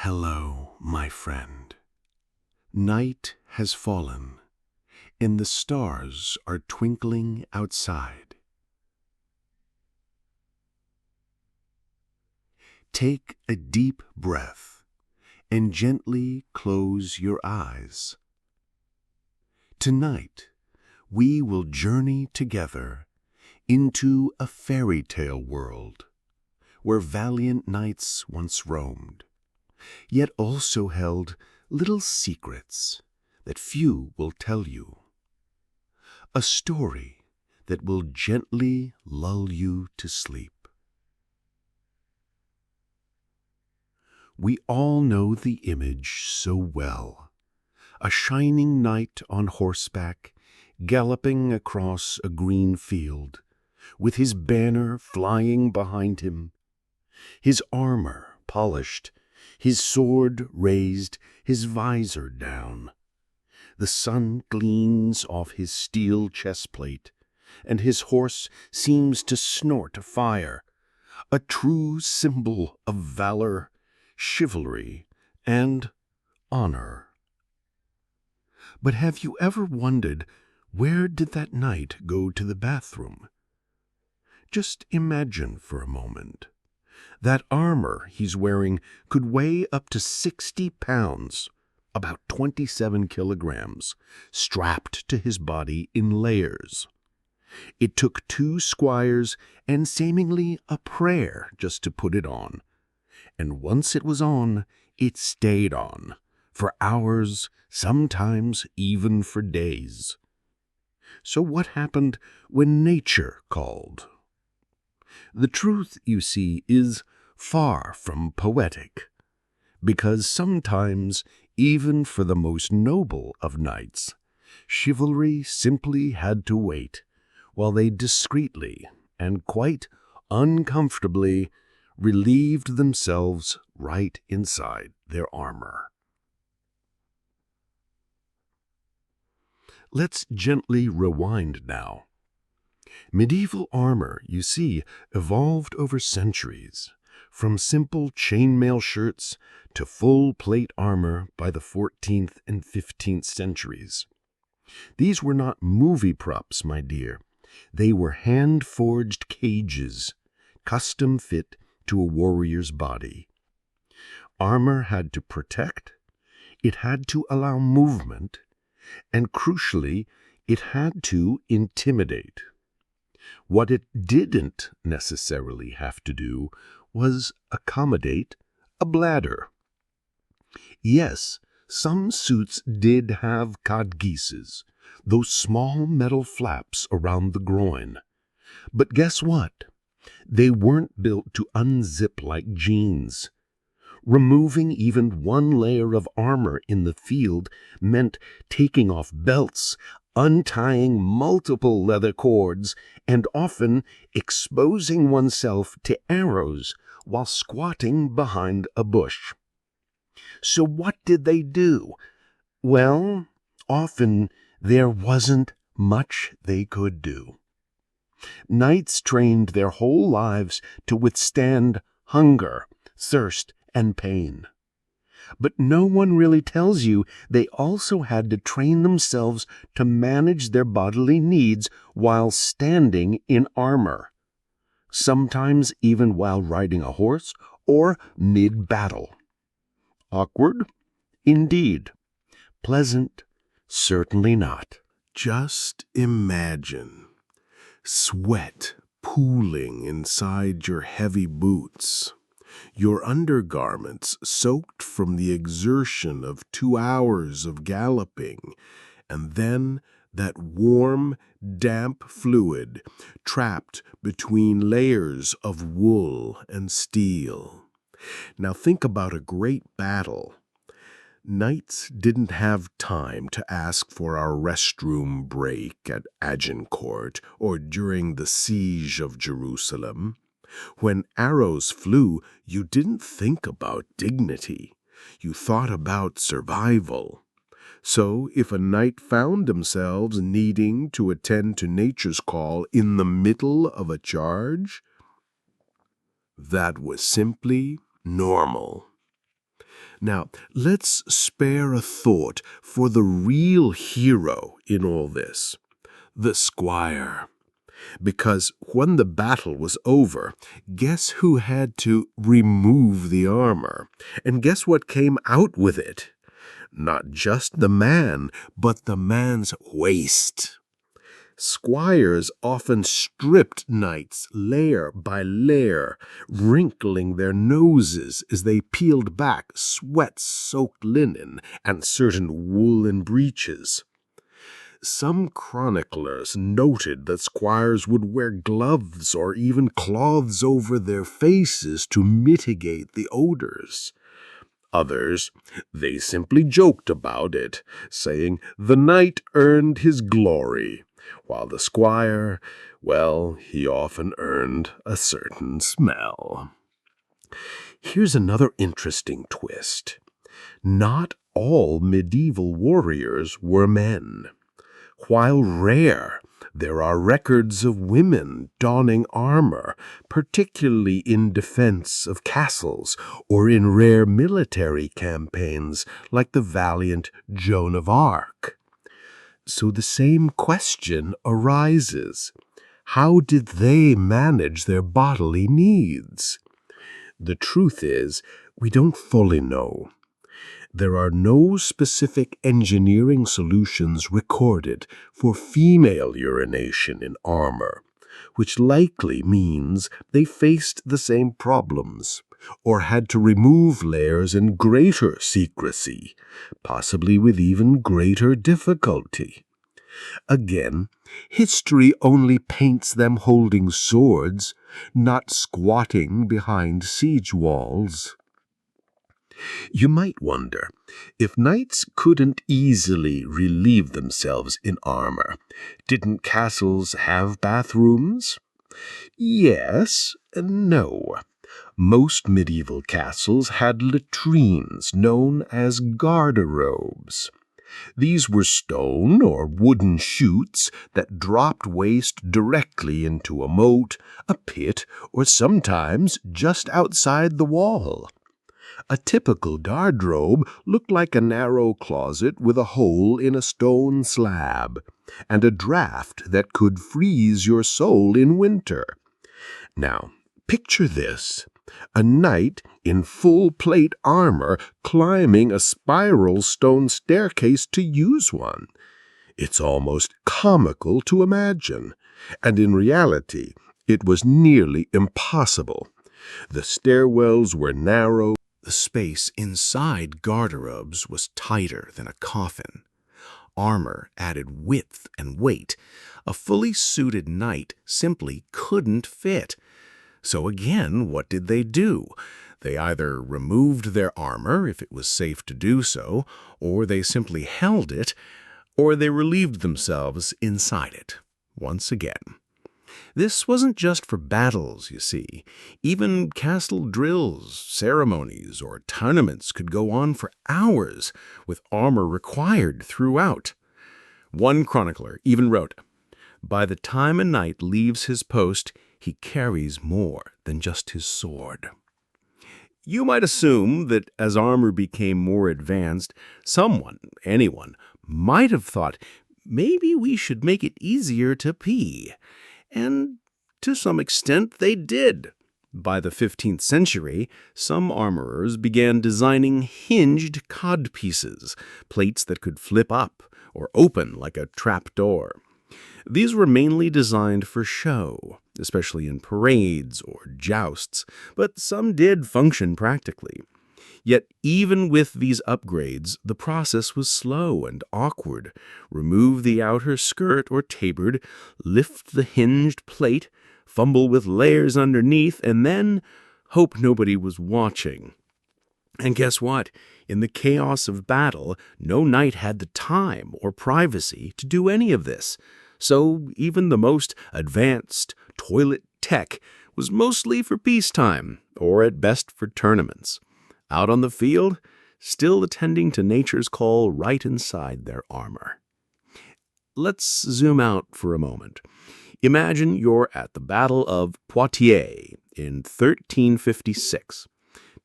Hello, my friend. Night has fallen, and the stars are twinkling outside. Take a deep breath and gently close your eyes. Tonight, we will journey together into a fairy tale world where valiant knights once roamed, yet also held little secrets that few will tell you. A story that will gently lull you to sleep. We all know the image so well. A shining knight on horseback, galloping across a green field, with his banner flying behind him, his armor polished, his sword raised, his visor down. The sun gleams off his steel chestplate, and his horse seems to snort fire, a true symbol of valor, chivalry, and honor. But have you ever wondered, where did that knight go to the bathroom? Just imagine for a moment. That armor he's wearing could weigh up to 60 pounds, about 27 kilograms, strapped to his body in layers. It took 2 squires and seemingly a prayer just to put it on. And once it was on, it stayed on, for hours, sometimes even for days. So what happened when nature called? The truth, you see, is far from poetic, because sometimes, even for the most noble of knights, chivalry simply had to wait, while they discreetly and quite uncomfortably relieved themselves right inside their armor. Let's gently rewind now. Medieval armor, you see, evolved over centuries, from simple chainmail shirts to full plate armor by the 14th and 15th centuries. These were not movie props, my dear. They were hand-forged cages, custom fit to a warrior's body. Armor had to protect, it had to allow movement, and crucially, it had to intimidate. What it didn't necessarily have to do was accommodate a bladder. Yes, some suits did have codgeases, those small metal flaps around the groin. But guess what? They weren't built to unzip like jeans. Removing even one layer of armor in the field meant taking off belts, untying multiple leather cords, and often exposing oneself to arrows while squatting behind a bush. So what did they do? Well, often there wasn't much they could do. Knights trained their whole lives to withstand hunger, thirst, and pain. But no one really tells you they also had to train themselves to manage their bodily needs while standing in armor, sometimes even while riding a horse or mid-battle. Awkward? Indeed. Pleasant? Certainly not. Just imagine sweat pooling inside your heavy boots, your undergarments soaked from the exertion of 2 hours of galloping, and then that warm, damp fluid trapped between layers of wool and steel. Now think about a great battle. Knights didn't have time to ask for our restroom break at Agincourt or during the siege of Jerusalem. When arrows flew, you didn't think about dignity. You thought about survival. So if a knight found themselves needing to attend to nature's call in the middle of a charge, that was simply normal. Now, let's spare a thought for the real hero in all this, the squire. Because when the battle was over, guess who had to remove the armor? And guess what came out with it? Not just the man, but the man's waist. Squires often stripped knights layer by layer, wrinkling their noses as they peeled back sweat-soaked linen and certain woolen breeches. Some chroniclers noted that squires would wear gloves or even cloths over their faces to mitigate the odors. Others, they simply joked about it, saying the knight earned his glory, while the squire, well, he often earned a certain smell. Here's another interesting twist. Not all medieval warriors were men. While rare, there are records of women donning armor, particularly in defense of castles or in rare military campaigns like the valiant Joan of Arc. So the same question arises. How did they manage their bodily needs? The truth is, we don't fully know. There are no specific engineering solutions recorded for female urination in armor, which likely means they faced the same problems, or had to remove layers in greater secrecy, possibly with even greater difficulty. Again, history only paints them holding swords, not squatting behind siege walls. You might wonder, if knights couldn't easily relieve themselves in armor, didn't castles have bathrooms? Yes and no. Most medieval castles had latrines known as garderobes. These were stone or wooden chutes that dropped waste directly into a moat, a pit, or sometimes just outside the wall. A typical garderobe looked like a narrow closet with a hole in a stone slab, and a draft that could freeze your soul in winter. Now, picture this. A knight in full plate armor climbing a spiral stone staircase to use one. It's almost comical to imagine, and in reality, it was nearly impossible. The stairwells were narrow. The space inside garderobes was tighter than a coffin. Armor added width and weight. A fully suited knight simply couldn't fit. So again, what did they do? They either removed their armor, if it was safe to do so, or they simply held it, or they relieved themselves inside it, once again. This wasn't just for battles, you see. Even castle drills, ceremonies, or tournaments could go on for hours, with armor required throughout. One chronicler even wrote, "By the time a knight leaves his post, he carries more than just his sword." You might assume that as armor became more advanced, anyone, might have thought, maybe we should make it easier to pee. And to some extent they did. By the 15th century, some armorers began designing hinged codpieces, plates that could flip up or open like a trapdoor. These were mainly designed for show, especially in parades or jousts, but some did function practically. Yet even with these upgrades, the process was slow and awkward. Remove the outer skirt or tabard, lift the hinged plate, fumble with layers underneath, and then hope nobody was watching. And guess what? In the chaos of battle, no knight had the time or privacy to do any of this. So even the most advanced toilet tech was mostly for peacetime, or at best for tournaments. Out on the field, still attending to nature's call right inside their armor. Let's zoom out for a moment. Imagine you're at the Battle of Poitiers in 1356.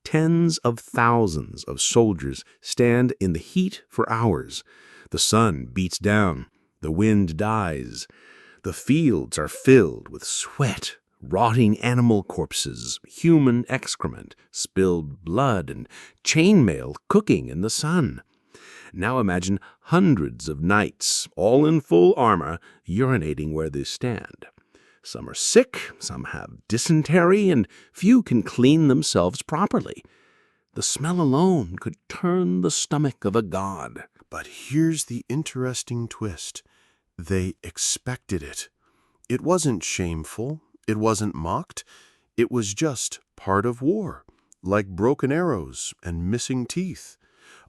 Tens of thousands of soldiers stand in the heat for hours. The sun beats down, the wind dies. The fields are filled with sweat, rotting animal corpses, human excrement, spilled blood, and chainmail cooking in the sun. Now imagine hundreds of knights, all in full armor, urinating where they stand. Some are sick, some have dysentery, and few can clean themselves properly. The smell alone could turn the stomach of a god. But here's the interesting twist. They expected it. It wasn't shameful. It wasn't mocked. It was just part of war, like broken arrows and missing teeth.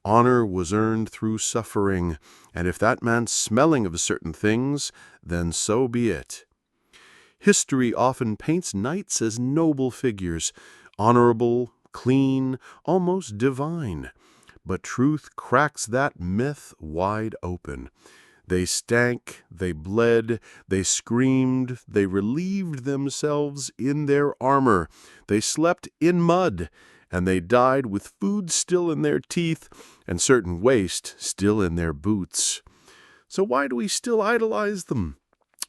Honor was earned through suffering, and if that meant smelling of certain things, then so be it. History often paints knights as noble figures, honorable, clean, almost divine. But truth cracks that myth wide open. They stank, they bled, they screamed, they relieved themselves in their armor, they slept in mud, and they died with food still in their teeth and certain waste still in their boots. So why do we still idolize them?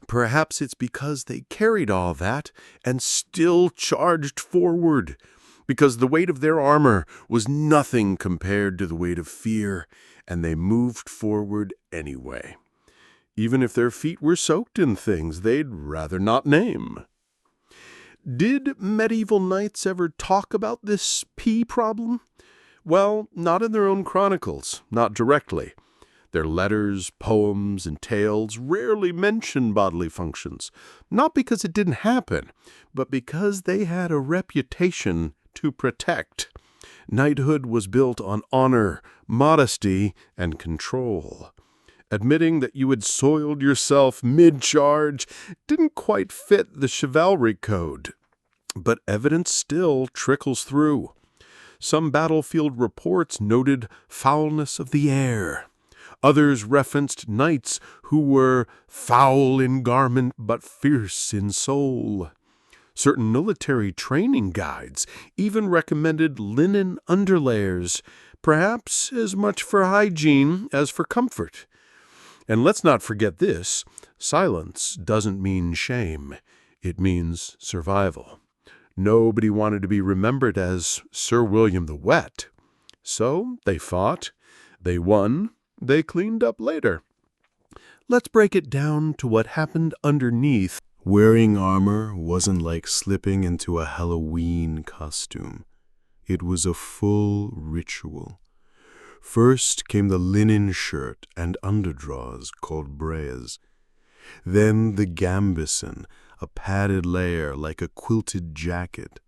Perhaps it's because they carried all that and still charged forward, because the weight of their armor was nothing compared to the weight of fear, and they moved forward anyway, even if their feet were soaked in things they'd rather not name. Did medieval knights ever talk about this pee problem? Well, not in their own chronicles, not directly. Their letters, poems, and tales rarely mention bodily functions, not because it didn't happen, but because they had a reputation to protect. Knighthood was built on honor, modesty, and control. Admitting that you had soiled yourself mid-charge didn't quite fit the chivalry code, but evidence still trickles through. Some battlefield reports noted foulness of the air. Others referenced knights who were foul in garment but fierce in soul. Certain military training guides even recommended linen underlayers, perhaps as much for hygiene as for comfort. And let's not forget this, silence doesn't mean shame, it means survival. Nobody wanted to be remembered as Sir William the Wet. So they fought, they won, they cleaned up later. Let's break it down to what happened underneath. Wearing armor wasn't like slipping into a Halloween costume. It was a full ritual. First came the linen shirt and underdrawers called braies. Then the gambeson, a padded layer like a quilted jacket.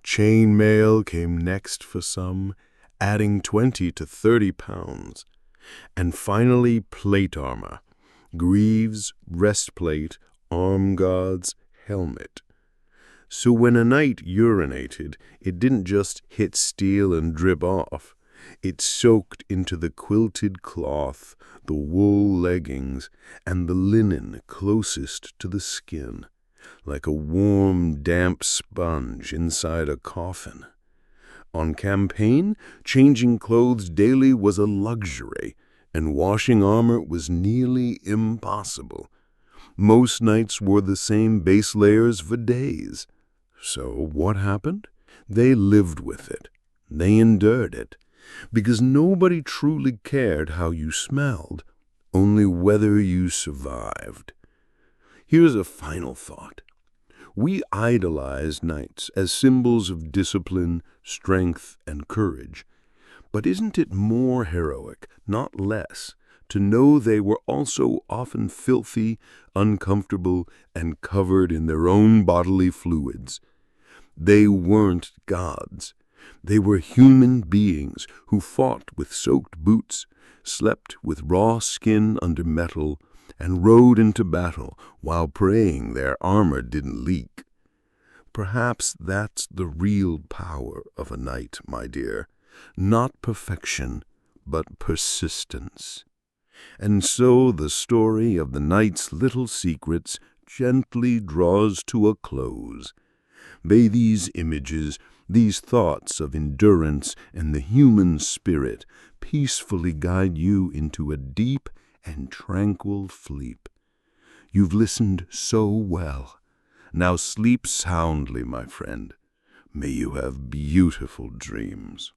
Chain mail came next for some, adding 20 to 30 pounds. And finally plate armor, greaves, breastplate, arm guards, helmet. So when a knight urinated, it didn't just hit steel and drip off. It soaked into the quilted cloth, the wool leggings, and the linen closest to the skin, like a warm, damp sponge inside a coffin. On campaign, changing clothes daily was a luxury, and washing armor was nearly impossible. Most knights wore the same base layers for days. So what happened? They lived with it. They endured it. Because nobody truly cared how you smelled, only whether you survived. Here's a final thought. We idolize knights as symbols of discipline, strength, and courage. But isn't it more heroic, not less, to know they were also often filthy, uncomfortable, and covered in their own bodily fluids? They weren't gods. They were human beings who fought with soaked boots, slept with raw skin under metal, and rode into battle while praying their armor didn't leak. Perhaps that's the real power of a knight, my dear. Not perfection, but persistence. And so the story of the knight's little secrets gently draws to a close. May these images These thoughts of endurance and the human spirit peacefully guide you into a deep and tranquil sleep. You've listened so well. Now sleep soundly, my friend. May you have beautiful dreams.